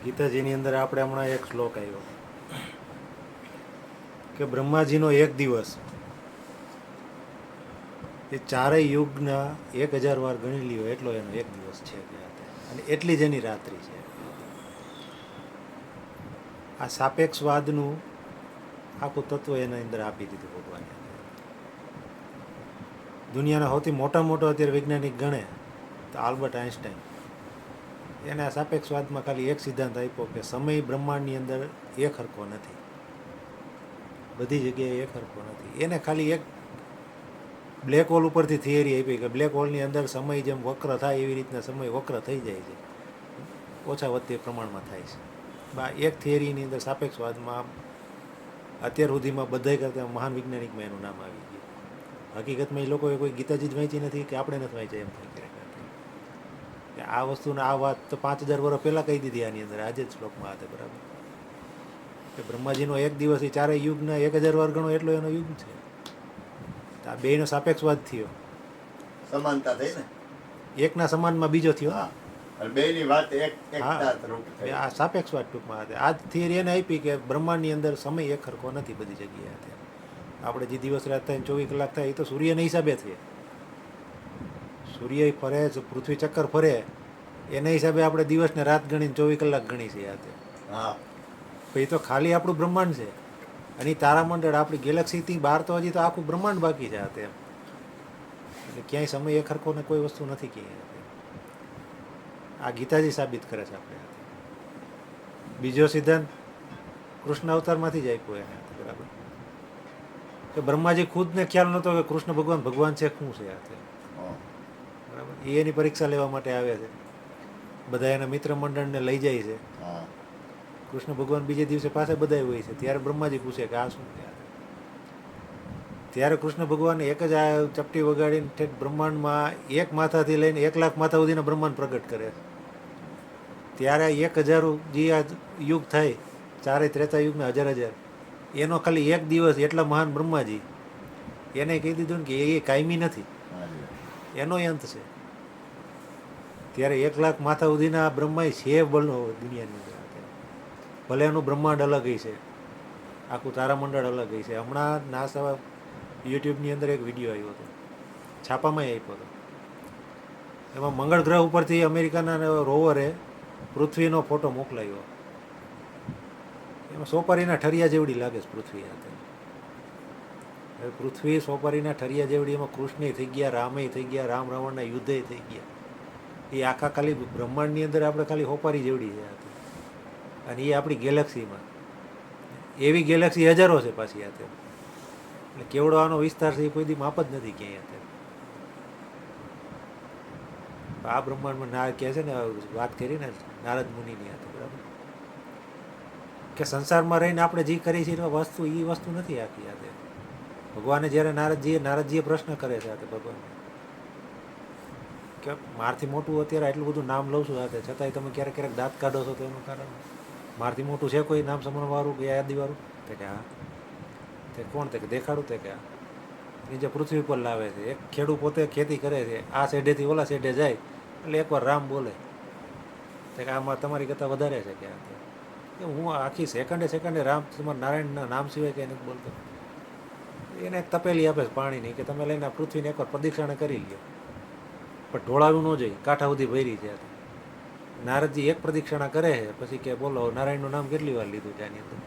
ગીતાજીની અંદર આપણે હમણાં એક શ્લોક આવ્યો કે બ્રહ્માજીનો એક દિવસ એ ચારેય યુગના 1000 વાર ગણી લ્યો એટલો એનો એક દિવસ છે અને એટલી જ એની રાત્રિ છે. આ સાપેક્ષવાદનું આખું તત્વ એના અંદર આપી દીધું ભગવાને. દુનિયાના સૌથી મોટો અત્યારે વૈજ્ઞાનિક ગણે તો આલ્બર્ટ આઇન્સ્ટાઈન, એને આ સાપેક્ષવાદમાં ખાલી એક સિદ્ધાંત આપ્યો કે સમય બ્રહ્માંડની અંદર એક હરખો નથી, બધી જગ્યાએ એક હરખો નથી. એને ખાલી એક બ્લેક હોલ ઉપરથી થિયરી આપી કે બ્લેક હોલની અંદર સમય જેમ વક્ર થાય એવી રીતના સમય વક્ર થઈ જાય છે, ઓછા વધતી પ્રમાણમાં થાય છે. એક થિયરીની અંદર સાપેક્ષવાદમાં અત્યાર સુધીમાં બધાય કરતાં મહાન વૈજ્ઞાનિકમાં એનું નામ આવી ગયું. હકીકતમાં એ લોકોએ કોઈ ગીતાજી જ વાંચી નથી કે આપણે નથી વાંચ્યા એમ થઈ કે આ વસ્તુને આ વાત તો 5000 વર્ષ પહેલાં કહી દીધી આની અંદર, આજે જ શ્લોકમાં હતા બરાબર કે બ્રહ્માજીનો એક દિવસ એ ચારેય યુગના 1000 વાર ગણો એટલો એનો યુગ છે. આ બેયનો સાપેક્ષવાદ થયો, સમાનતા થઈ ને, એકના સમાનમાં બીજો થયો. બેયની વાત એકતા રૂપ થઈ. આ સાપેક્ષવાદ ટૂંકમાં હતી. આ થિયરી એને આપી કે બ્રહ્માંડની અંદર સમય એક હરખો નથી બધી જગ્યાએ. આપણે જે દિવસ રાત થાય 24 કલાક થાય એ તો સૂર્યના હિસાબે થઈએ. સૂર્ય ફરે, પૃથ્વી ચક્કર ફરે, એના હિસાબે આપણે દિવસને રાત ગણીને 24 કલાક ગણી છે. હા, એ તો ખાલી આપણું બ્રહ્માંડ છે અને તારામંડળ આપણી ગેલેક્સીથી બહાર તો હજી તો આખું બ્રહ્માંડ બાકી છે. એટલે ક્યાંય સમય એક હરખો ને કોઈ વસ્તુ નથી ક્યાંય. આ ગીતાજી સાબિત કરે છે આપણે. બીજો સિદ્ધાંત કૃષ્ણ અવતારમાંથી જ આપ્યો એને બરાબર કે બ્રહ્માજી ખુદને ખ્યાલ નહોતો કે કૃષ્ણ ભગવાન છે શું છે. બરાબર, એ એની પરીક્ષા લેવા માટે આવે છે. બધા એના મિત્ર મંડળને લઈ જાય છે. કૃષ્ણ ભગવાન બીજે દિવસે પાસે બધા હોય છે. ત્યારે બ્રહ્માજી પૂછે કે આ શું છે. ત્યારે કૃષ્ણ ભગવાન એક જ આ ચપટી વગાડીને ઠેઠ બ્રહ્માંડમાં એક માથાથી લઈને 1 લાખ માથા સુધીના બ્રહ્માંડ પ્રગટ કરે. ત્યારે 1000 જે આ યુગ થાય, ચારે ત્રેતા યુગના 1000 એનો ખાલી એક દિવસ એટલા મહાન બ્રહ્માજી એને કહી દીધું ને કે એ કાયમી નથી, એનો અંત છે. ત્યારે 1 લાખ માથા સુધીના બ્રહ્મા છે બનો દુનિયાની અંદર. ભલે એનું બ્રહ્માંડ અલગ છે, આખું તારામંડળ અલગ છે. હમણાં નાસા યુટ્યુબની અંદર એક વિડીયો આવ્યો હતો, છાપામાં આપ્યો હતો. એમાં મંગળ ગ્રહ ઉપરથી અમેરિકાના રોવરે પૃથ્વીનો ફોટો મોકલાવ્યો. એમાં સોપારીના ઠરિયા જેવડી લાગે છે પૃથ્વી. પૃથ્વી સોપારીના ઠરિયા જેવડી. એમાં કૃષ્ણએ થઈ ગયા, રામે થઈ ગયા, રામ રાવણના યુદ્ધે થઈ ગયા. એ આખા ખાલી બ્રહ્માંડની અંદર આપણે ખાલી સોપારી જેવડી છે. અને એ આપણી ગેલેક્સીમાં એવી ગેલેક્સી હજારો છે પાછી. એટલે કેવડો આનો વિસ્તાર છે એ કોઈ દી માપ જ નથી ક્યાંય. આ બ્રહ્માંડમાં ના કહે છે ને, વાત કરી ને નારદ મુનિની હતી બરાબર કે સંસારમાં રહીને આપણે જે કરી છે વસ્તુ એ વસ્તુ નથી આખી. ભગવાને જ્યારે નારદજીએ પ્રશ્ન કરે છે ભગવાન કે મારથી મોટું અત્યારે એટલું બધું નામ લઉં છું છતાંય તમે ક્યારેક દાંત કાઢો છો તો એનું કારણ મારથી મોટું છે કોઈ નામ સમણવાળું કે યાદીવાળું? તે કે હા. તે કોણ? તે કે દેખાડું. તે કે હા. નીચે પૃથ્વી પર લાવે છે. એક ખેડૂત પોતે ખેતી કરે છે, આ સેઢેથી ઓલા સેઢે જાય એટલે એકવાર રામ બોલે. તે કે આમાં તમારી કરતાં વધારે છે કે હું આખી સેકન્ડે રામ તમારા નારાયણના નામ સિવાય કંઈ નથી બોલતો. એને એક તપેલી આપે છે પાણીની કે તમે લઈને પૃથ્વીને એકવાર પ્રદક્ષિણા કરી લ્યો, પણ ઢોળાવું ન જોઈએ, કાંઠા સુધી ભરી છે. નારદજી એક પ્રદક્ષિણા કરે છે પછી કે બોલો નારાયણનું નામ કેટલી વાર લીધું છે આની અંદર?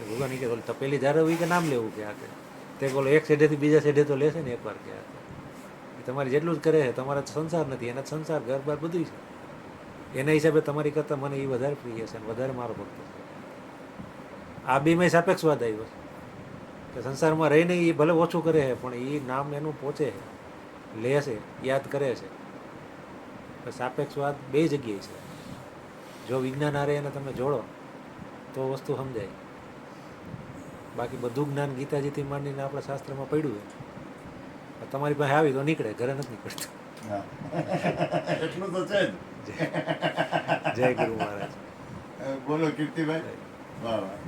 ભગવાન કે તપેલી જાળવવી કે નામ લેવું કે તે બોલો એક સેઢેથી બીજા સેઢે તો લેશે ને એકવાર કે તમારે જેટલું જ કરે છે. તમારા સંસાર નથી, એના સંસાર ઘર બાર બધું છે. એના હિસાબે તમારી કરતાં મને એ વધારે પ્રિય છે અને વધારે મારો ભક્ત છે. આ બેમાં સાપેક્ષવાદ આવ્યો કે સંસારમાં રહીને એ ભલે ઓછું કરે છે પણ એ નામ એનું પહોંચે છે, લે છે, યાદ કરે છે. સાપેક્ષવાદ બે જગ્યાએ છે. જો વિજ્ઞાન આરે એને તમે જોડો તો વસ્તુ સમજાય. બાકી બધું જ્ઞાન ગીતાજીથી માંડીને આપણા શાસ્ત્રમાં પડ્યું હોય, તમારી પાસે આવી તો નીકળે, ઘરે નથી નીકળતું. એટલું તો છે જ. જય ગુરુ મહારાજ. બોલો કીર્તિભાઈ. વાહ વાહ.